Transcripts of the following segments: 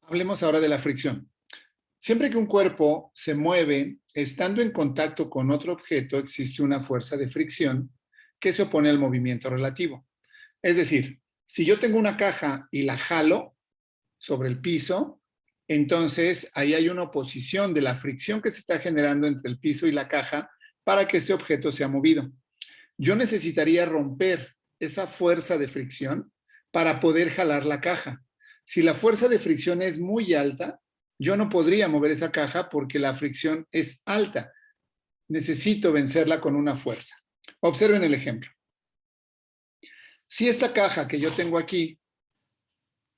Hablemos ahora de la fricción. Siempre que un cuerpo se mueve estando en contacto con otro objeto, existe una fuerza de fricción que se opone al movimiento relativo. Es decir, si yo tengo una caja y la jalo sobre el piso, entonces ahí hay una oposición de la fricción que se está generando entre el piso y la caja para que ese objeto sea movido. Yo necesitaría romper esa fuerza de fricción para poder jalar la caja. Si la fuerza de fricción es muy alta, yo no podría mover esa caja porque la fricción es alta. Necesito vencerla con una fuerza. Observen el ejemplo. Si esta caja que yo tengo aquí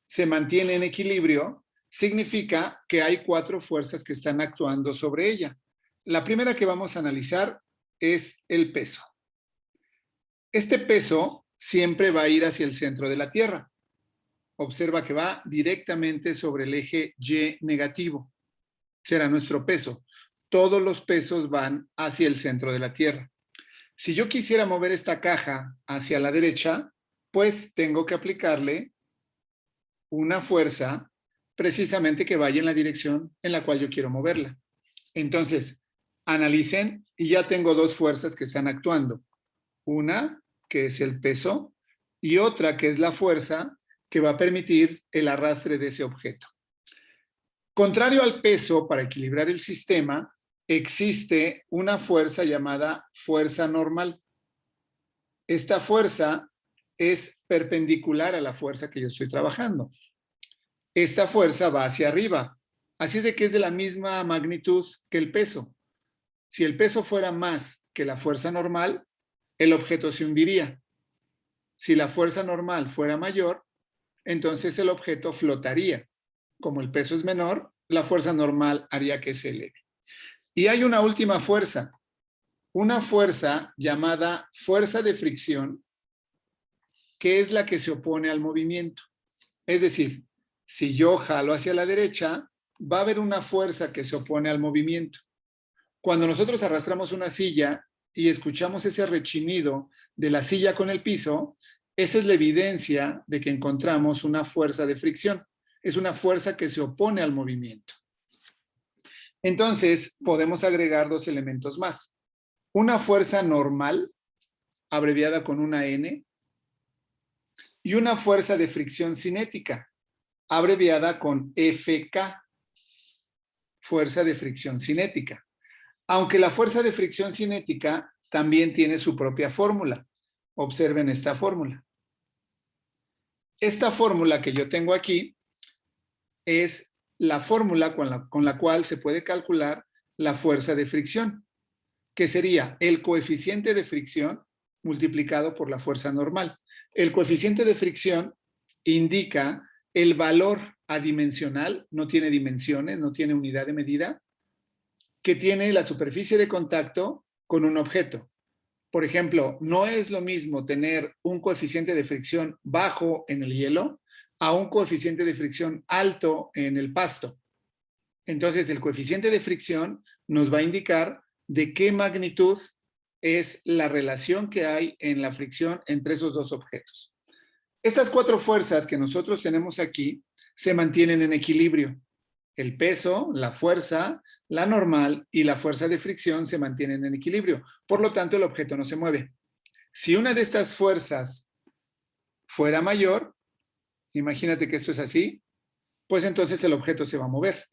se mantiene en equilibrio, significa que hay 4 fuerzas que están actuando sobre ella. La primera que vamos a analizar es el peso. Este peso siempre va a ir hacia el centro de la Tierra. Observa que va directamente sobre el eje Y negativo. Será nuestro peso. Todos los pesos van hacia el centro de la Tierra. Si yo quisiera mover esta caja hacia la derecha, pues tengo que aplicarle una fuerza precisamente que vaya en la dirección en la cual yo quiero moverla. Entonces, analicen y ya tengo 2 fuerzas que están actuando. Una, que es el peso, y otra, que es la fuerza que va a permitir el arrastre de ese objeto. Contrario al peso, para equilibrar el sistema, existe una fuerza llamada fuerza normal. Esta fuerza es perpendicular a la fuerza que yo estoy trabajando. Esta fuerza va hacia arriba, así es de que es de la misma magnitud que el peso. Si el peso fuera más que la fuerza normal, el objeto se hundiría. Si la fuerza normal fuera mayor, entonces el objeto flotaría. Como el peso es menor, la fuerza normal haría que se eleve. Y hay una última fuerza, una fuerza llamada fuerza de fricción, que es la que se opone al movimiento. Es decir, si yo jalo hacia la derecha, va a haber una fuerza que se opone al movimiento. Cuando nosotros arrastramos una silla y escuchamos ese rechinido de la silla con el piso, esa es la evidencia de que encontramos una fuerza de fricción. Es una fuerza que se opone al movimiento. Entonces, podemos agregar 2 elementos más. Una fuerza normal, abreviada con una N, y una fuerza de fricción cinética, abreviada con FK, fuerza de fricción cinética. Aunque la fuerza de fricción cinética también tiene su propia fórmula. Observen esta fórmula. Esta fórmula que yo tengo aquí es la fórmula con la cual se puede calcular la fuerza de fricción, que sería el coeficiente de fricción multiplicado por la fuerza normal. El coeficiente de fricción indica el valor adimensional, no tiene dimensiones, no tiene unidad de medida, que tiene la superficie de contacto con un objeto. Por ejemplo, no es lo mismo tener un coeficiente de fricción bajo en el hielo a un coeficiente de fricción alto en el pasto. Entonces, el coeficiente de fricción nos va a indicar de qué magnitud es la relación que hay en la fricción entre esos 2 objetos. Estas 4 fuerzas que nosotros tenemos aquí se mantienen en equilibrio. El peso, la fuerza, la normal y la fuerza de fricción se mantienen en equilibrio. Por lo tanto, el objeto no se mueve. Si una de estas fuerzas fuera mayor, imagínate que esto es así, pues entonces el objeto se va a mover.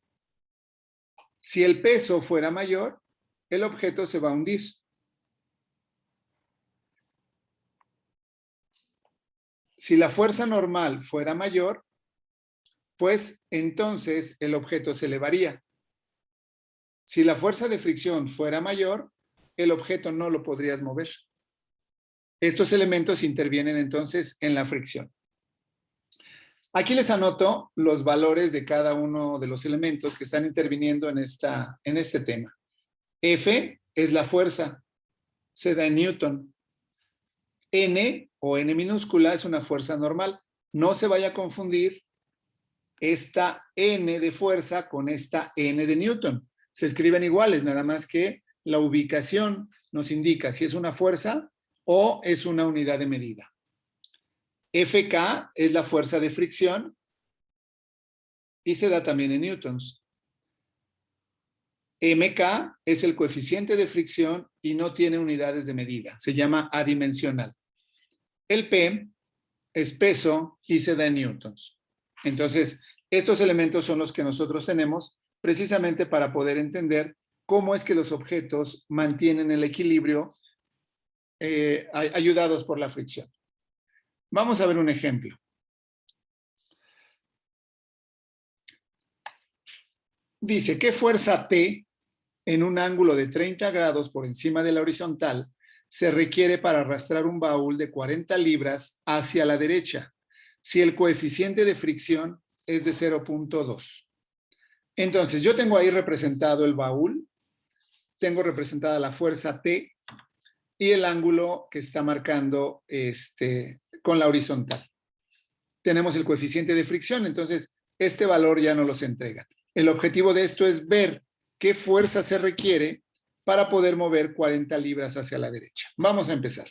Si el peso fuera mayor, el objeto se va a hundir. Si la fuerza normal fuera mayor, pues entonces el objeto se elevaría. Si la fuerza de fricción fuera mayor, el objeto no lo podrías mover. Estos elementos intervienen entonces en la fricción. Aquí les anoto los valores de cada uno de los elementos que están interviniendo en este tema. F es la fuerza, se da en Newton. N o N minúscula es una fuerza normal. No se vaya a confundir esta N de fuerza con esta N de Newton. Se escriben iguales, nada más que la ubicación nos indica si es una fuerza o es una unidad de medida. FK es la fuerza de fricción y se da también en newtons. MK es el coeficiente de fricción y no tiene unidades de medida. Se llama adimensional. El P es peso y se da en newtons. Entonces, estos elementos son los que nosotros tenemos precisamente para poder entender cómo es que los objetos mantienen el equilibrio ayudados por la fricción. Vamos a ver un ejemplo. Dice, ¿qué fuerza T en un ángulo de 30 grados por encima de la horizontal se requiere para arrastrar un baúl de 40 libras hacia la derecha si el coeficiente de fricción es de 0.2? Entonces, yo tengo ahí representado el baúl, tengo representada la fuerza T y el ángulo que está marcando con la horizontal. Tenemos el coeficiente de fricción, entonces este valor ya no los entrega. El objetivo de esto es ver qué fuerza se requiere para poder mover 40 libras hacia la derecha. Vamos a empezar.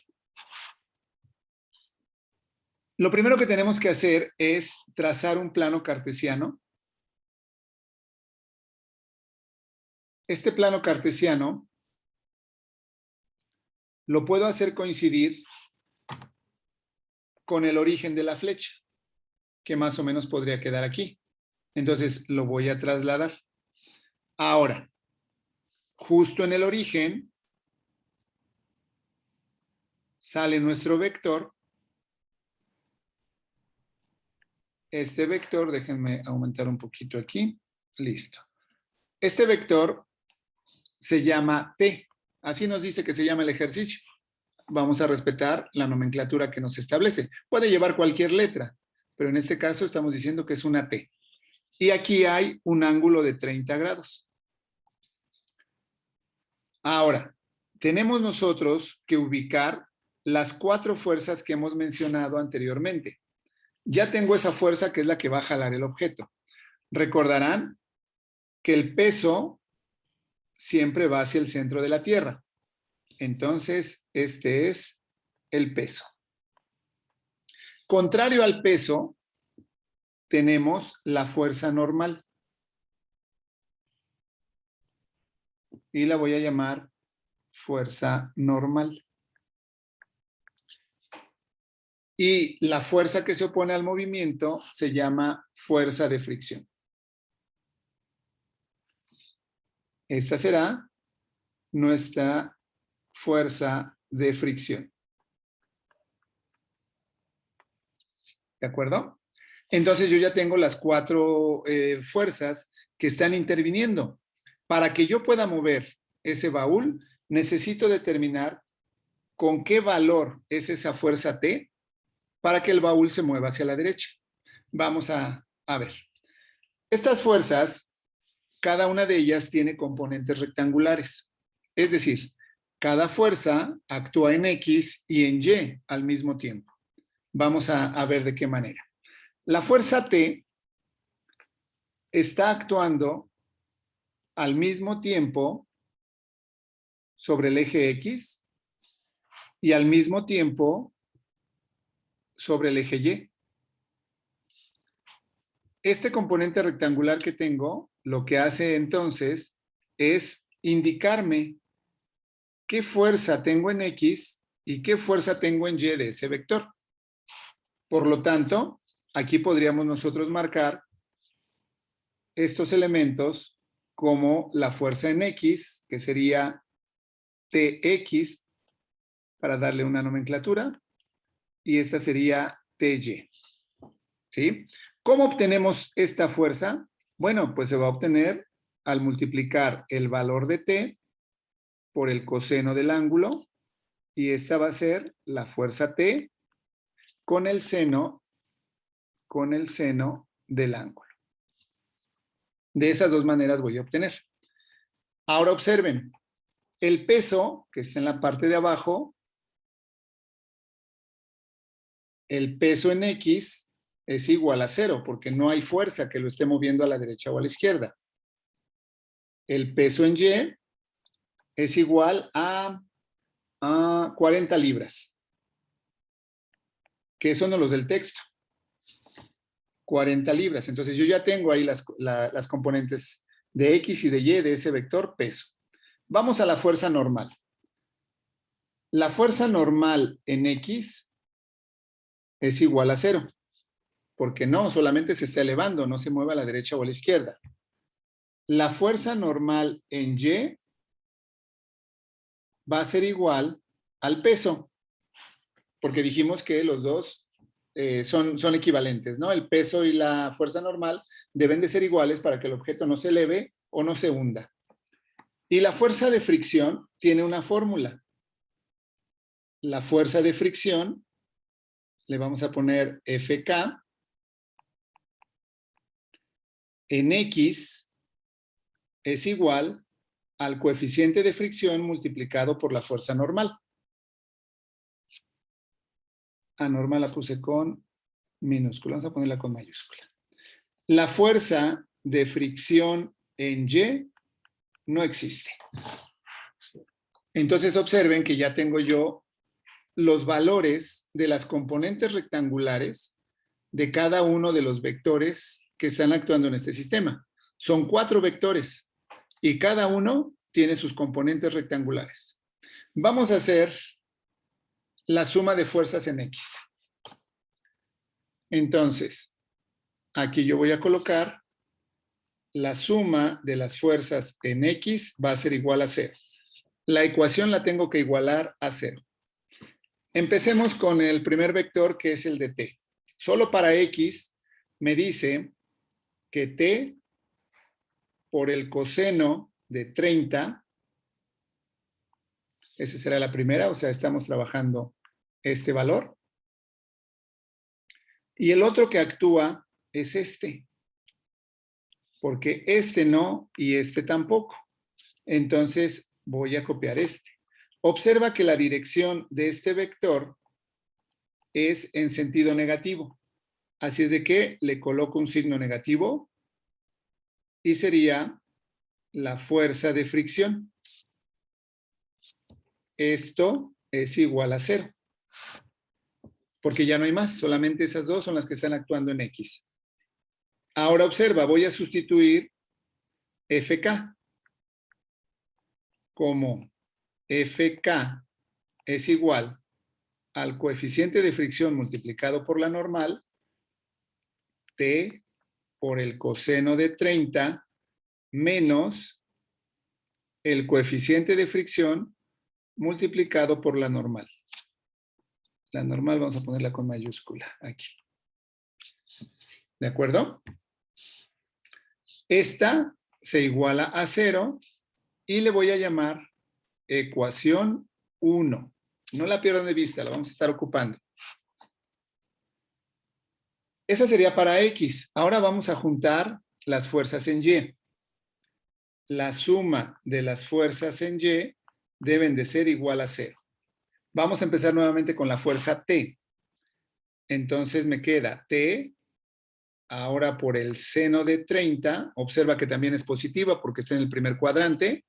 Lo primero que tenemos que hacer es trazar un plano cartesiano. Este plano cartesiano lo puedo hacer coincidir con el origen de la flecha, que más o menos podría quedar aquí. Entonces lo voy a trasladar. Ahora, justo en el origen sale nuestro vector. Este vector, déjenme aumentar un poquito aquí. Listo. Este vector se llama T. Así nos dice que se llama el ejercicio. Vamos a respetar la nomenclatura que nos establece. Puede llevar cualquier letra, pero en este caso estamos diciendo que es una T. Y aquí hay un ángulo de 30 grados. Ahora, tenemos nosotros que ubicar las 4 fuerzas que hemos mencionado anteriormente. Ya tengo esa fuerza que es la que va a jalar el objeto. Recordarán que el peso siempre va hacia el centro de la Tierra. Entonces, este es el peso. Contrario al peso, tenemos la fuerza normal. Y la voy a llamar fuerza normal. Y la fuerza que se opone al movimiento se llama fuerza de fricción. Esta será nuestra fuerza de fricción. ¿De acuerdo? Entonces yo ya tengo las 4 fuerzas que están interviniendo. Para que yo pueda mover ese baúl, necesito determinar con qué valor es esa fuerza T para que el baúl se mueva hacia la derecha. Vamos a ver. Estas fuerzas, cada una de ellas tiene componentes rectangulares. Es decir, cada fuerza actúa en X y en Y al mismo tiempo. Vamos a ver de qué manera. La fuerza T está actuando al mismo tiempo sobre el eje X y al mismo tiempo sobre el eje Y. Este componente rectangular que tengo, lo que hace entonces es indicarme qué fuerza tengo en X y qué fuerza tengo en Y de ese vector. Por lo tanto, aquí podríamos nosotros marcar estos elementos como la fuerza en X, que sería TX, para darle una nomenclatura, y esta sería TY. ¿Sí? ¿Cómo obtenemos esta fuerza? Bueno, pues se va a obtener al multiplicar el valor de T por el coseno del ángulo, y esta va a ser la fuerza T con el seno del ángulo. De esas 2 maneras voy a obtener. Ahora observen, el peso que está en la parte de abajo, el peso en X es igual a 0 porque no hay fuerza que lo esté moviendo a la derecha o a la izquierda. El peso en Y es igual a 40 libras, que son los del texto. 40 libras. Entonces yo ya tengo ahí las componentes de X y de Y de ese vector peso. Vamos a la fuerza normal. La fuerza normal en X es igual a 0. Porque no, solamente se está elevando, no se mueve a la derecha o a la izquierda. La fuerza normal en Y va a ser igual al peso, porque dijimos que los dos son equivalentes, ¿no? El peso y la fuerza normal deben de ser iguales para que el objeto no se eleve o no se hunda. Y la fuerza de fricción tiene una fórmula. La fuerza de fricción le vamos a poner FK en X es igual al coeficiente de fricción multiplicado por la fuerza normal. A normal la puse con minúscula, vamos a ponerla con mayúscula. La fuerza de fricción en Y no existe. Entonces observen que ya tengo yo los valores de las componentes rectangulares de cada uno de los vectores que están actuando en este sistema. Son 4 vectores y cada uno tiene sus componentes rectangulares. Vamos a hacer la suma de fuerzas en X. Entonces, aquí yo voy a colocar la suma de las fuerzas en X va a ser igual a 0. La ecuación la tengo que igualar a 0. Empecemos con el primer vector, que es el de T. Solo para X me dice que T por el coseno de 30, esa será la primera, o sea, estamos trabajando este valor. Y el otro que actúa es este, porque este no y este tampoco. Entonces voy a copiar este. Observa que la dirección de este vector es en sentido negativo. Así es de que le coloco un signo negativo y sería la fuerza de fricción. Esto es igual a 0. Porque ya no hay más, solamente esas dos son las que están actuando en X. Ahora observa, voy a sustituir FK como FK es igual al coeficiente de fricción multiplicado por la normal, T por el coseno de 30 menos el coeficiente de fricción multiplicado por la normal. La normal vamos a ponerla con mayúscula aquí. ¿De acuerdo? Esta se iguala a 0 y le voy a llamar ecuación 1. No la pierdan de vista, la vamos a estar ocupando. Esa sería para X. Ahora vamos a juntar las fuerzas en Y. La suma de las fuerzas en Y deben de ser igual a 0. Vamos a empezar nuevamente con la fuerza T. Entonces me queda T, ahora por el seno de 30, observa que también es positiva porque está en el primer cuadrante.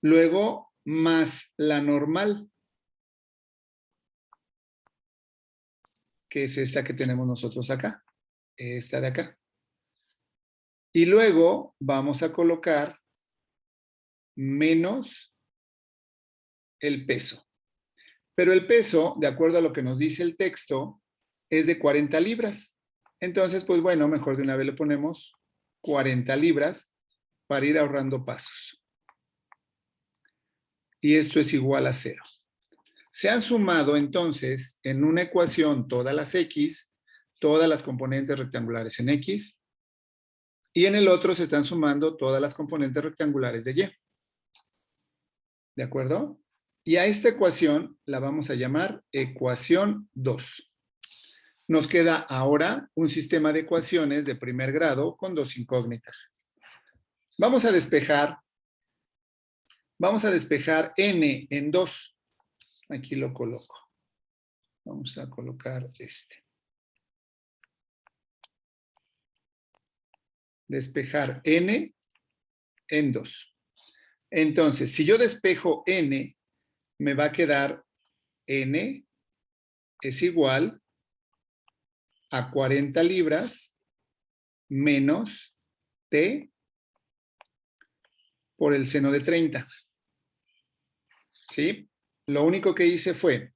Luego, más la normal, que es esta que tenemos nosotros acá, esta de acá. Y luego vamos a colocar menos el peso. Pero el peso, de acuerdo a lo que nos dice el texto, es de 40 libras. Entonces, pues bueno, mejor de una vez le ponemos 40 libras para ir ahorrando pasos. Y esto es igual a 0. Se han sumado entonces en una ecuación todas las X, todas las componentes rectangulares en X, y en el otro se están sumando todas las componentes rectangulares de Y. ¿De acuerdo? Y a esta ecuación la vamos a llamar ecuación 2. Nos queda ahora un sistema de ecuaciones de primer grado con dos incógnitas. Vamos a despejar n en 2. Aquí lo coloco. Vamos a colocar este. Despejar n en 2. Entonces, si yo despejo n, me va a quedar n es igual a 40 libras menos t por el seno de 30. ¿Sí? Lo único que hice fue,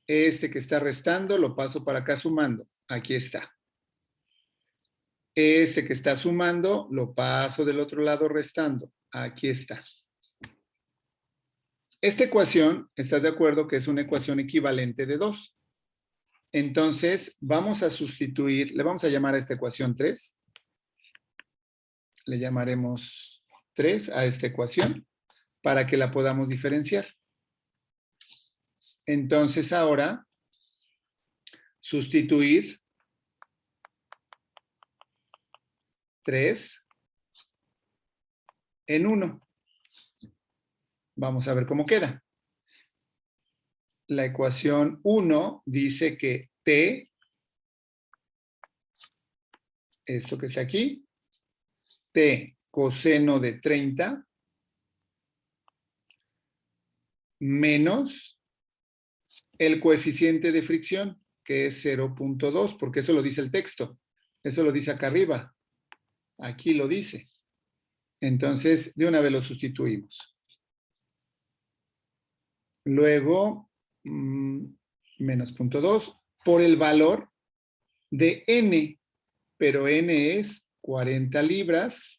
este que está restando lo paso para acá sumando. Aquí está. Este que está sumando lo paso del otro lado restando. Aquí está. Esta ecuación, ¿estás de acuerdo que es una ecuación equivalente de 2? Entonces, vamos a sustituir, le vamos a llamar a esta ecuación 3. Le llamaremos 3 a esta ecuación para que la podamos diferenciar. Entonces, ahora, sustituir 3 en 1. Vamos a ver cómo queda. La ecuación 1 dice que t, esto que está aquí, t coseno de 30 menos el coeficiente de fricción, que es 0.2, porque eso lo dice el texto. Eso lo dice acá arriba. Aquí lo dice. Entonces, de una vez lo sustituimos. Luego, menos 0.2 por el valor de n, pero n es 40 libras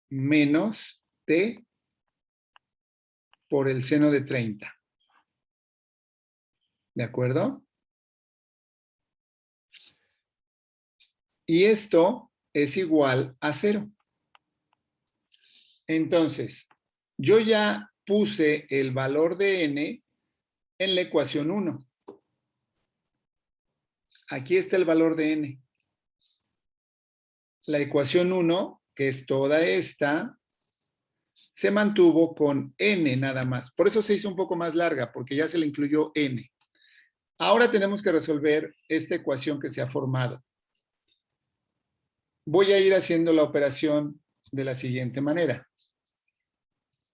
menos t por el seno de 30. ¿De acuerdo? Y esto es igual a 0. Entonces, yo ya puse el valor de n en la ecuación 1. Aquí está el valor de n. La ecuación 1, que es toda esta, se mantuvo con n nada más. Por eso se hizo un poco más larga, porque ya se le incluyó n. Ahora tenemos que resolver esta ecuación que se ha formado. Voy a ir haciendo la operación de la siguiente manera.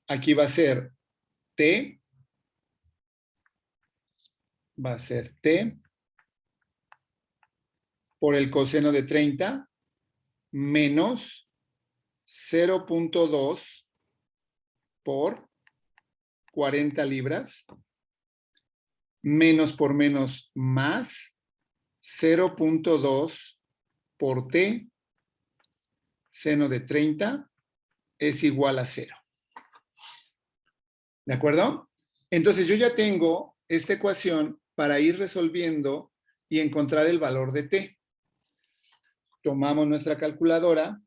Aquí va a ser t, va a ser t por el coseno de 30 menos 0.2 por 40 libras, menos por menos más 0.2 por t, seno de 30 es igual a 0. ¿De acuerdo? Entonces yo ya tengo esta ecuación para ir resolviendo y encontrar el valor de t. Tomamos nuestra calculadora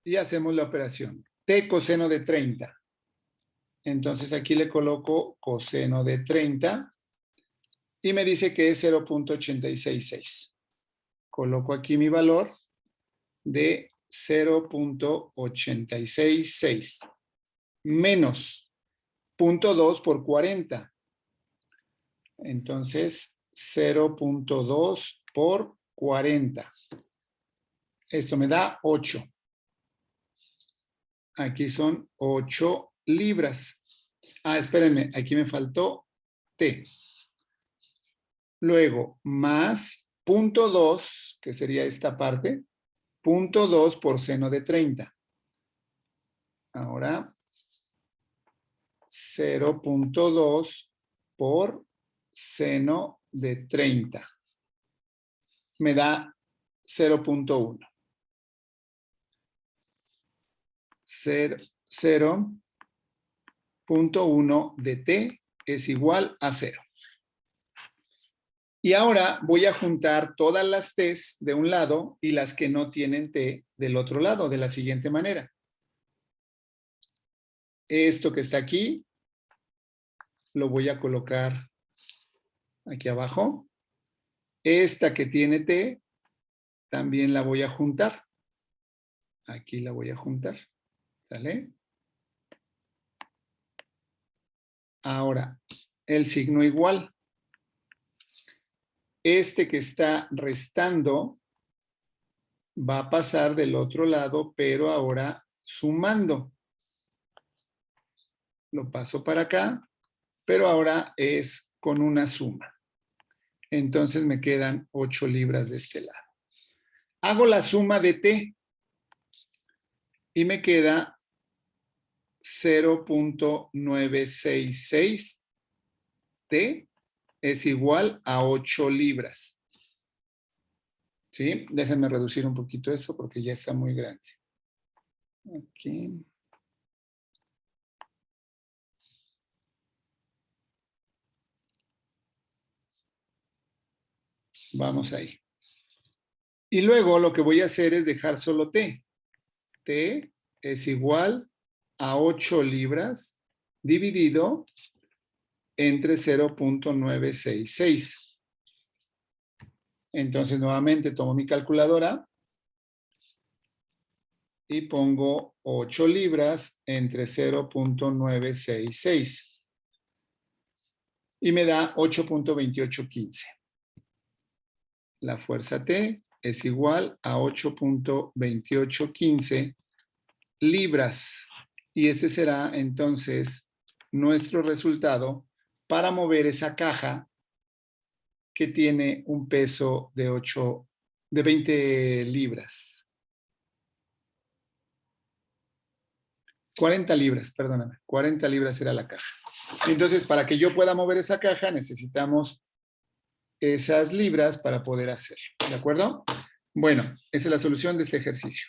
y hacemos la operación. T coseno de 30. Entonces aquí le coloco coseno de 30 y me dice que es 0.866. Coloco aquí mi valor de 0.866 menos 0.2 por 40. Entonces, 0.2 por 40. Esto me da 8. Aquí son 8 libras. Ah, espérenme, aquí me faltó T. Luego, más 0.2, que sería esta parte, 0.2 por seno de 30. Ahora, 0.2 por seno de 30. Me da 0.1. 0.1 de t es igual a 0. Y ahora voy a juntar todas las t's de un lado y las que no tienen t del otro lado, de la siguiente manera. Esto que está aquí, lo voy a colocar aquí abajo. Esta que tiene t, también la voy a juntar. Aquí la voy a juntar. ¿Sale? Ahora, el signo igual. Este que está restando va a pasar del otro lado, pero ahora sumando. Lo paso para acá, pero ahora es con una suma. Entonces me quedan 8 libras de este lado. Hago la suma de T y me queda 0.966. T es igual a 8 libras. ¿Sí? Déjenme reducir un poquito esto porque ya está muy grande. Aquí. Vamos ahí. Y luego lo que voy a hacer es dejar solo T. T es igual a 8 libras dividido entre 0.966. Entonces nuevamente tomo mi calculadora y pongo 8 libras entre 0.966. Y me da 8.2815. La fuerza T es igual a 8.2815 libras. Y este será entonces nuestro resultado para mover esa caja que tiene un peso de 20 libras. 40 libras, perdóname. 40 libras era la caja. Entonces, para que yo pueda mover esa caja, necesitamos esas libras para poder hacerlo. ¿De acuerdo? Bueno, esa es la solución de este ejercicio.